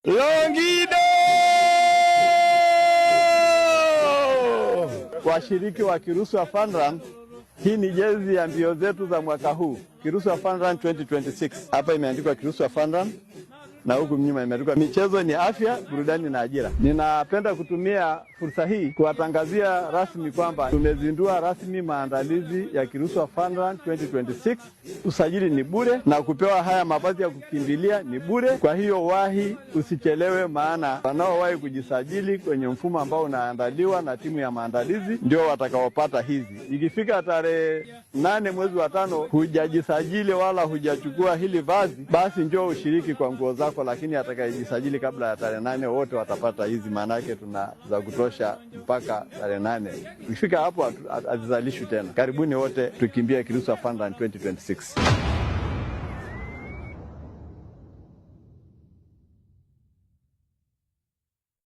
Longido! Washiriki wa Kiruswa Fun Run, hii ni jezi ya mbio zetu za mwaka huu, Kiruswa Fun Run 2026. Hapa imeandikwa Kiruswa Fun Run na huku mnyuma imeandikwa michezo ni afya, burudani na ajira. Ninapenda kutumia fursa hii kuwatangazia rasmi kwamba tumezindua rasmi maandalizi ya Kiruswa Fun Run 2026. Usajili ni bure na kupewa haya mavazi ya kukimbilia ni bure. Kwa hiyo wahi, usichelewe, maana wanaowahi kujisajili kwenye mfumo ambao unaandaliwa na timu ya maandalizi ndio watakaopata hizi. Ikifika tarehe 8 mwezi wa 5 hujajisajili wala hujachukua hili vazi, basi njoo ushiriki kwa nguo zako, lakini atakayejisajili kabla ya tarehe 8 wote watapata hizi, maana yake tuna za kutosha mpaka tarehe 8. Ukifika hapo hazizalishwi tena. Karibuni wote tukimbie Kiruswa Fun Run 2026.